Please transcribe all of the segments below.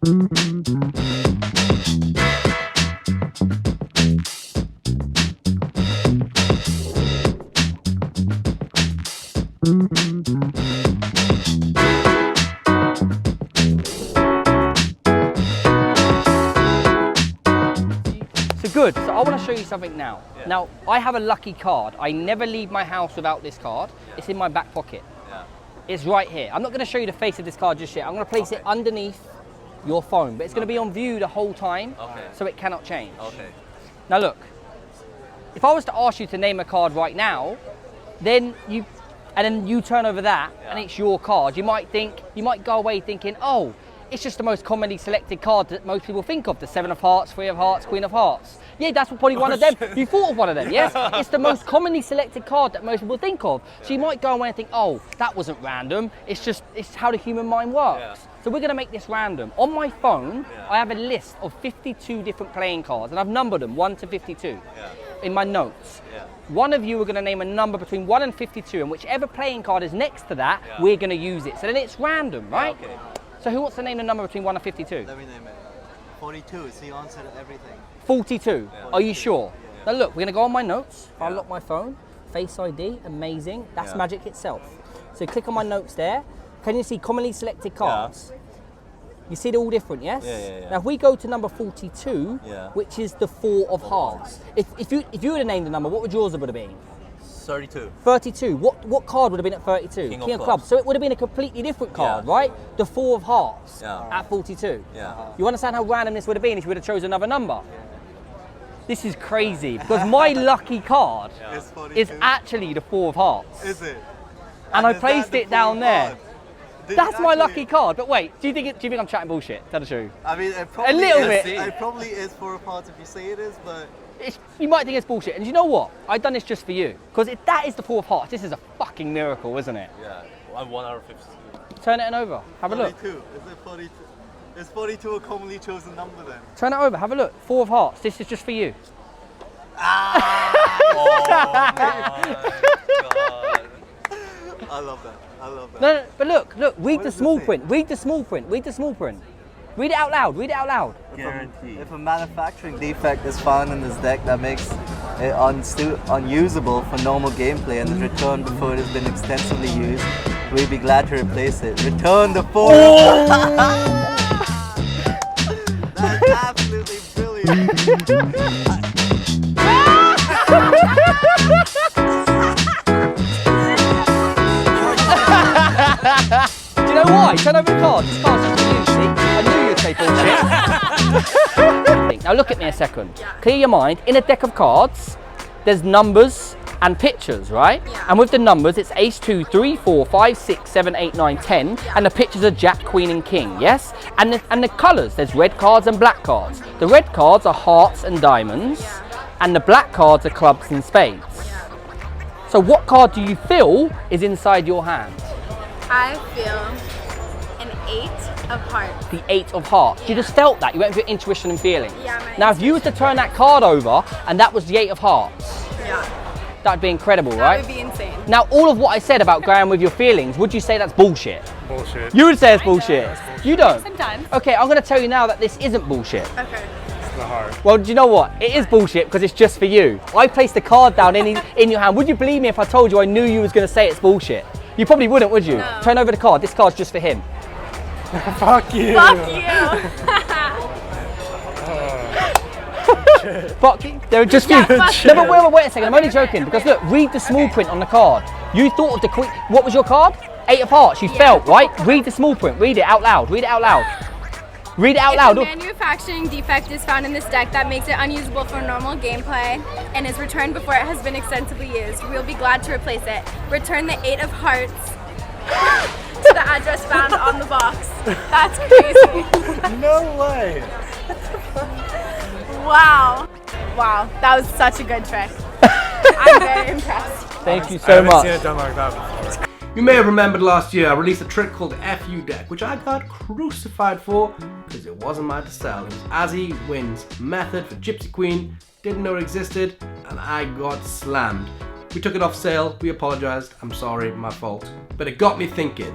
Good, so I want to show you something now. Yeah. Now, I have a lucky card. I never leave my house without this card. Yeah. It's in my back pocket. Yeah. It's right here. I'm not going to show you the face of this card just yet. I'm going to place it underneath your phone, but it's going to be on view the whole time, so it cannot change. Okay. Now look, if I was to ask you to name a card right now, then you turn over that, and it's your card. You might go away thinking, oh, it's just the most commonly selected card that most people think of, the Seven of Hearts, Three of Hearts, Queen of Hearts. Yeah, that's probably one of them. You thought of one of them, yes? It's the most commonly selected card that most people think of. So you might go away and think, oh, that wasn't random. It's how the human mind works. Yeah. So we're gonna make this random. On my phone, I have a list of 52 different playing cards, and I've numbered them 1 to 52 in my notes. Yeah. One of you are gonna name a number between 1 and 52, and whichever playing card is next to that, we're gonna use it. So then it's random, right? Yeah, okay. So who wants to name the number between 1 and 52? Let me name it. 42, it's the answer to everything. 42? Yeah. Are you sure? Yeah. Now look, we're gonna go on my notes. I'll lock my phone. Face ID, amazing. That's magic itself. So click on my notes there. Can you see commonly selected cards? Yeah. You see they're all different, yes? Yeah. Now if we go to number 42, which is the Four of Hearts. If you would have named the number, what would yours have been? 32. 32. What card would have been at 32? King of Clubs. So it would have been a completely different card, right? The Four of Hearts at 42. Yeah. You understand how random this would have been if you would have chosen another number? This is crazy because my lucky card is actually the Four of Hearts. Is it? And I placed it down there. That's my lucky card. But wait, do you think I'm chatting bullshit? Tell the truth. I mean, it probably a little bit. It probably is Four of Hearts if you say it is, but. You might think it's bullshit, and you know what? I've done this just for you, because if that is the Four of Hearts, this is a fucking miracle, isn't it? Yeah, I'm 1 out of 52. Turn it over, have a look. 42, is it 42? Is 42 a commonly chosen number then? Turn it over, have a look. Four of Hearts, this is just for you. Ah! Oh my God. I love that. No, but look, read the small print, read the small print. Read it out loud. Guaranteed. If a manufacturing defect is found in this deck that makes it unusable for normal gameplay and is returned before it has been extensively used, we'd be glad to replace it. Return the Four. That's absolutely brilliant. Do you know why? Turn over the card. This card's just for you, see? I knew you'd say bullshit. Now look at me a second. Clear your mind. In a deck of cards, there's numbers and pictures, right? Yeah. And with the numbers, it's ace, 2, 3, 4, 5, 6, 7, 8, 9, 10. And the pictures are jack, queen, and king, yes? And the colours, there's red cards and black cards. The red cards are hearts and diamonds. And the black cards are clubs and spades. So what card do you feel is inside your hand? I feel an 8 of Hearts. The 8 of Hearts. Yeah. You just felt that. You went with your intuition and feeling. Yeah, now, if you was to turn that card over and that was the 8 of Hearts, that'd be incredible, right? That would be insane. Now, all of what I said about going with your feelings, would you say that's bullshit? Bullshit. You would say it's bullshit. Bullshit. You don't? Sometimes. Okay, I'm going to tell you now that this isn't bullshit. Okay. It's the heart. Well, do you know what? It is bullshit because it's just for you. I placed the card down in your hand. Would you believe me if I told you I knew you was going to say it's bullshit? You probably wouldn't, would you? No. Turn over the card. This card's just for him. Fuck you. Fuck you. Fuck you. They're just for you. No, but wait a second. I'm only joking because look, read the small print on the card. You thought of the queen. What was your card? 8 of Hearts. You felt, right? Read the small print. Read it out loud. Read it out loud. Read it out loud. If a manufacturing defect is found in this deck that makes it unusable for normal gameplay and is returned before it has been extensively used, we'll be glad to replace it. Return the 8 of Hearts to the address found on the box. That's crazy. No way. Wow. Wow, that was such a good trick. I'm very impressed. Thank you so much. I haven't seen it done like that before. You may have remembered last year I released a trick called the FU deck, which I got crucified for because it wasn't mine to sell. It was Azzy Wynn's method for Gypsy Queen, didn't know it existed, and I got slammed. We took it off sale, we apologized, I'm sorry, my fault. But it got me thinking,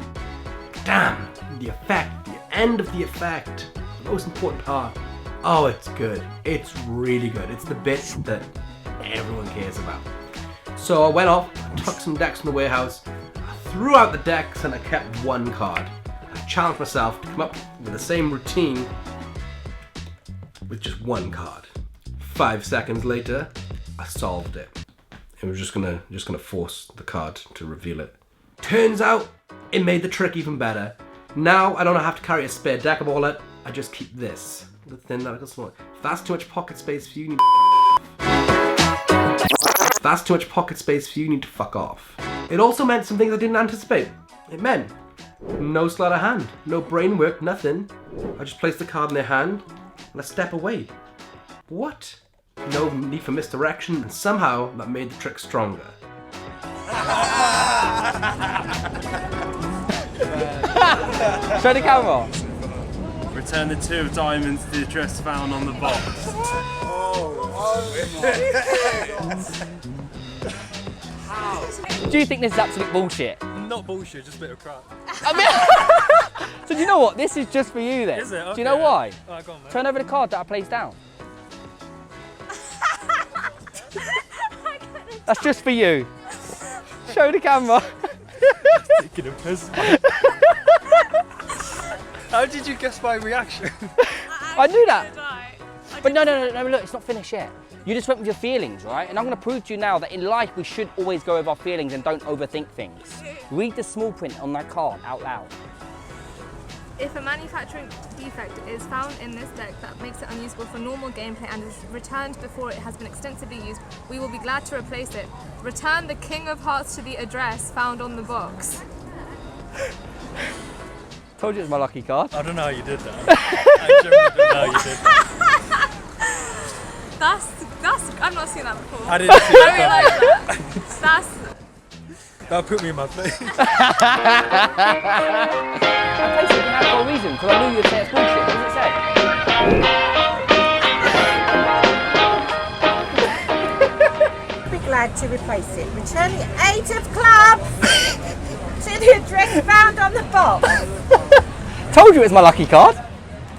damn, the effect, the end of the effect. most important part. Oh, it's good. It's really good. It's the bit that everyone cares about. So I went off, took some decks from the warehouse, I threw out the decks, and I kept one card. I challenged myself to come up with the same routine with just one card. 5 seconds later, I solved it. It was just gonna force the card to reveal it. Turns out, it made the trick even better. Now I don't have to carry a spare deck of wallet. I just keep this. The thin that I can small. If that's too much pocket space for you, you need if that's too much pocket space for you, you need to fuck off. It also meant some things I didn't anticipate. It meant no sleight of hand, no brain work, nothing. I just place the card in their hand and I step away. What? No need for misdirection, and somehow that made the trick stronger. Show the camera. Return the 2 of diamonds to the address found on the box. Do you think this is absolute bullshit? Not bullshit, just a bit of crap. I mean, so do you know what? This is just for you then. Is it? Okay. Do you know why? Alright, go on, mate. Turn over the card that I placed down. That's just for you. Show the camera. Taking a piss. How did you guess my reaction? I knew that. But no, look, it's not finished yet. You just went with your feelings, right? And I'm going to prove to you now that in life we should always go with our feelings and don't overthink things. Read the small print on that card out loud. If a manufacturing defect is found in this deck that makes it unusable for normal gameplay and is returned before it has been extensively used, we will be glad to replace it. Return the King of Hearts to the address found on the box. Told you it was my lucky card. I don't know how you did that. I genuinely don't know how you did that. I've not seen that before. I didn't see I that. really like that. That put me in my place. I placed it in that for a reason, because I knew you'd say it's bullshit. What does it say? Be glad to replace it. Return the 8 of clubs to the address found on the box. Told you it was my lucky card.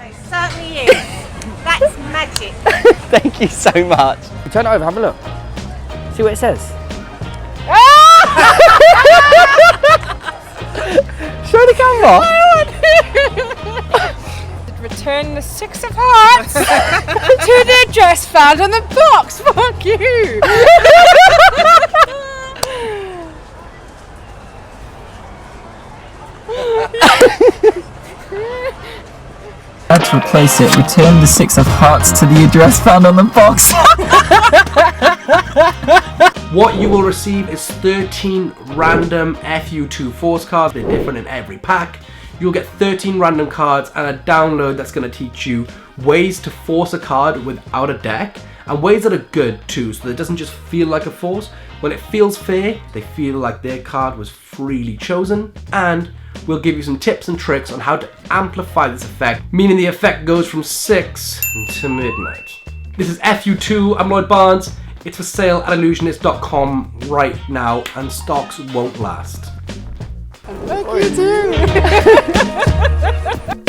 It certainly is. That's magic. Thank you so much. Turn it over, have a look. See what it says. Show the camera. Return the 6 of Hearts to the address found on the box. Fuck you. To replace it, return the 6 of Hearts to the address found on the box. What you will receive is 13 random FU2 force cards. They're different in every pack. You'll get 13 random cards and a download that's going to teach you ways to force a card without a deck, and ways that are good too, so that it doesn't just feel like a force. When it feels fair, they feel like their card was freely chosen, and we'll give you some tips and tricks on how to amplify this effect, meaning the effect goes from 6 to midnight. This is FU2, I'm Lloyd Barnes. It's for sale at Ellusionist.com right now, and stocks won't last. Thank you too.